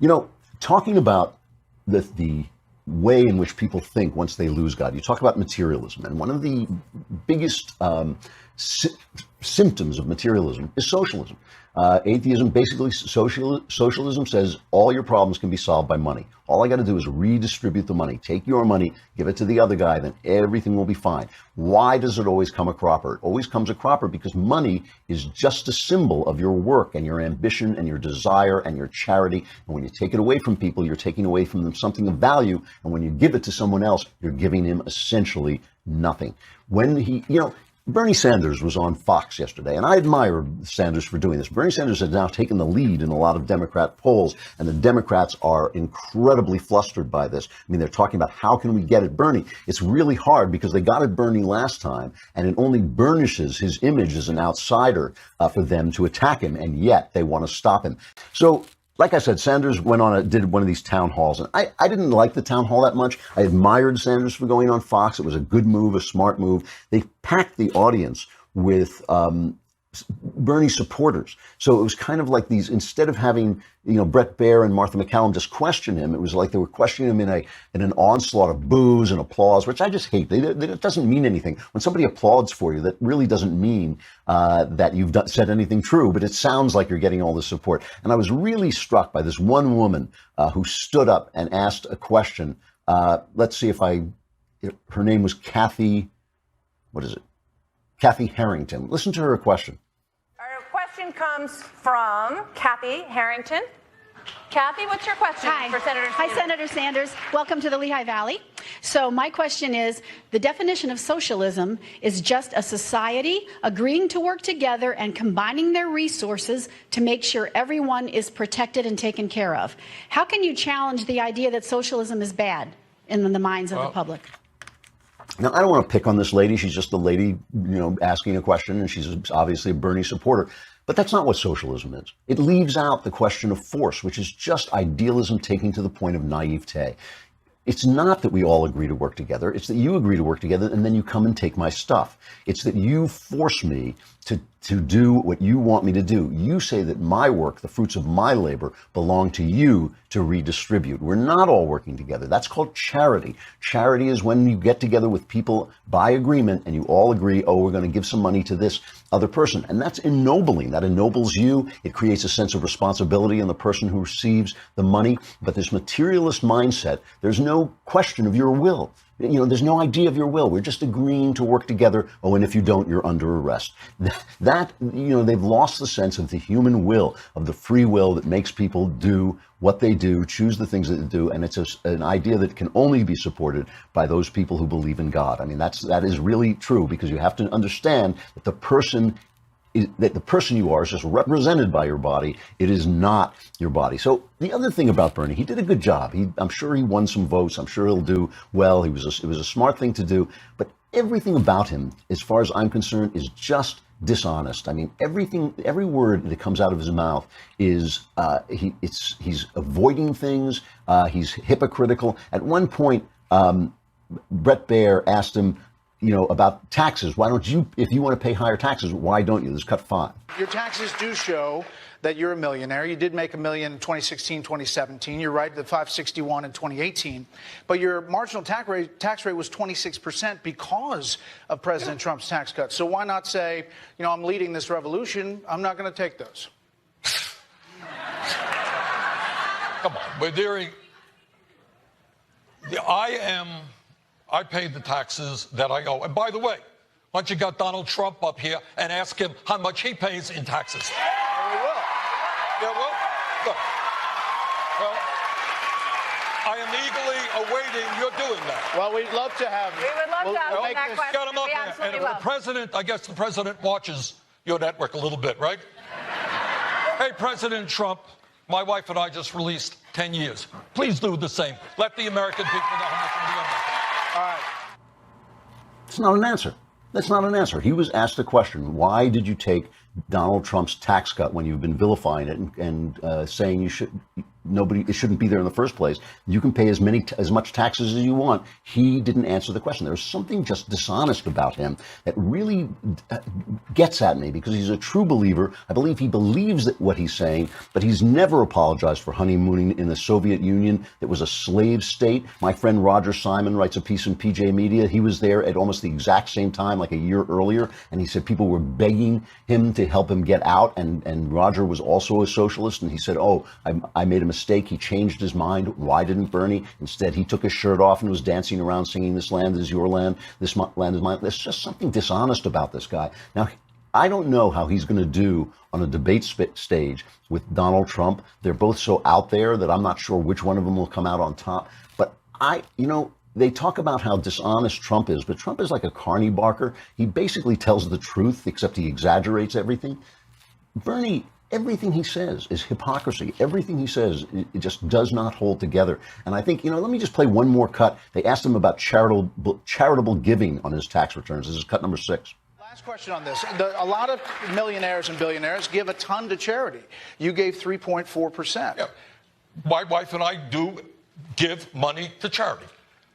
You know, talking about the way in which people think once they lose God, you talk about materialism, and one of the biggest symptoms of materialism is socialism. Atheism, basically, socialism says all your problems can be solved by money. All I got to do is redistribute the money. Take your money, give it to the other guy, then everything will be fine. Why does it always come a cropper? It always comes a cropper because money is just a symbol of your work and your ambition and your desire and your charity. And when you take it away from people, you're taking away from them something of value. And when you give it to someone else, you're giving him essentially nothing. When Bernie Sanders was on Fox yesterday, and I admire Sanders for doing this. Bernie Sanders has now taken the lead in a lot of Democrat polls, and the Democrats are incredibly flustered by this. I mean, they're talking about how can we get at Bernie? It's really hard because they got at Bernie last time, and it only burnishes his image as an outsider for them to attack him, and yet they want to stop him. So, like I said, Sanders did one of these town halls, and I didn't like the town hall that much. I admired Sanders for going on Fox. It was a good move, a smart move. They packed the audience with Bernie supporters. So it was kind of like these, instead of having, Brett Baer and Martha McCallum just question him, it was like they were questioning him in an onslaught of boos and applause, which I just hate. It doesn't mean anything. When somebody applauds for you, that really doesn't mean that you've said anything true, but it sounds like you're getting all the support. And I was really struck by this one woman who stood up and asked a question. Let's see her name was Kathy Harrington. Listen to her question. Our question comes from Kathy Harrington. Kathy, what's your question for Senator Sanders? Hi, Senator Sanders. Welcome to the Lehigh Valley. So my question is, the definition of socialism is just a society agreeing to work together and combining their resources to make sure everyone is protected and taken care of. How can you challenge the idea that socialism is bad in the minds of the public? Now, I don't want to pick on this lady. She's just a lady, asking a question, and she's obviously a Bernie supporter. But that's not what socialism is. It leaves out the question of force, which is just idealism taken to the point of naivete. It's not that we all agree to work together. It's that you agree to work together and then you come and take my stuff. It's that you force me to do what you want me to do. You say that my work, the fruits of my labor, belong to you to redistribute. We're not all working together. That's called charity. Charity is when you get together with people by agreement and you all agree, we're going to give some money to this other person. And that's ennobling. That ennobles you. It creates a sense of responsibility in the person who receives the money. But this materialist mindset, there's no question of your will. There's no idea of your will. We're just agreeing to work together. And if you don't, you're under arrest. They've lost the sense of the human will, of the free will that makes people do what they do, choose the things that they do. And it's an idea that can only be supported by those people who believe in God. I mean, that is really true, because you have to understand that the person you are is just represented by your body. It is not your body. So the other thing about Bernie, he did a good job. I'm sure he won some votes. I'm sure he'll do well. It was a smart thing to do. But everything about him, as far as I'm concerned, is just dishonest. I mean, every word that comes out of his mouth is he's avoiding things. He's hypocritical. At one point, Brett Baer asked him, about taxes. Why don't you, if you want to pay higher taxes, why don't you? Just cut 5. Your taxes do show that you're a millionaire. You did make $1 million in 2016, 2017. You're right, the 561 in 2018. But your marginal tax rate was 26% because of President Trump's tax cuts. So why not say, I'm leading this revolution. I'm not going to take those. Come on, we're doing. I paid the taxes that I owe. And by the way, why don't you get Donald Trump up here and ask him how much he pays in taxes? Yeah, we will. Yeah, well, look. Well, I am eagerly awaiting your doing that. Well, we'd love to have you. We would love to have that question. Get him up We here. absolutely And will. the president, I guess the president watches your network a little bit, right? Hey, President Trump, my wife and I just released 10 years. Please do the same. Let the American people know how much money you make. All right. It's not an answer. That's not an answer. He was asked a question. Why did you take Donald Trump's tax cut when you've been vilifying it and saying it shouldn't be there in the first place. You can pay as much taxes as you want. He didn't answer the question. There's something just dishonest about him that really gets at me, because he's a true believer. I believe he believes that what he's saying, but he's never apologized for honeymooning in the Soviet Union that was a slave state. My friend Roger Simon writes a piece in PJ Media. He was there at almost the exact same time, like a year earlier, and he said people were begging him to help him get out, and Roger was also a socialist, and he said, oh, I made a mistake. He changed his mind. Why didn't Bernie? Instead, he took his shirt off and was dancing around singing, "This land is your land, this land is mine." There's just something dishonest about this guy. Now, I don't know how he's going to do on a debate stage with Donald Trump. They're both so out there that I'm not sure which one of them will come out on top. But they talk about how dishonest Trump is, but Trump is like a carny barker. He basically tells the truth, except he exaggerates everything. Bernie, everything he says is hypocrisy. Everything he says, it just does not hold together. And I think, let me just play one more cut. They asked him about charitable giving on his tax returns. This is cut number 6. Last question on this. A lot of millionaires and billionaires give a ton to charity. You gave 3.4%. Yeah. My wife and I do give money to charity.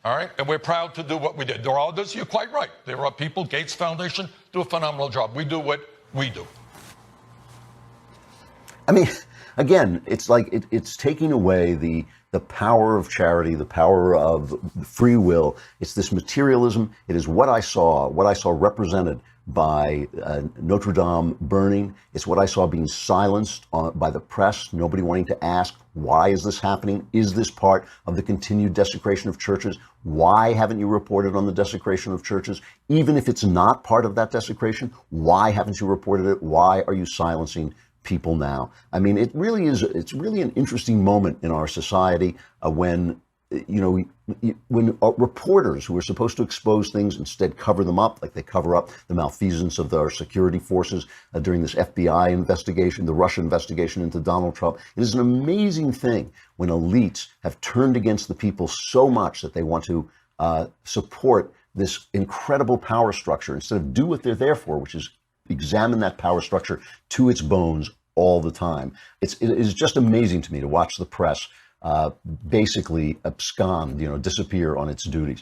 All right? And we're proud to do what we did. There are others, you're quite right. There are people, Gates Foundation, do a phenomenal job. We do what we do. I mean, again, it's like it's taking away the power of charity, the power of free will. It's this materialism. It is what I saw represented by Notre Dame burning. It's what I saw being silenced by the press, nobody wanting to ask, why is this happening? Is this part of the continued desecration of churches? Why haven't you reported on the desecration of churches? Even if it's not part of that desecration, why haven't you reported it? Why are you silencing people now? I mean, it's really an interesting moment in our society when reporters who are supposed to expose things instead cover them up, like they cover up the malfeasance of our security forces during this FBI investigation, the Russia investigation into Donald Trump. It is an amazing thing when elites have turned against the people so much that they want to support this incredible power structure instead of do what they're there for, which is examine that power structure to its bones all the time. It is just amazing to me to watch the press basically abscond, disappear on its duties.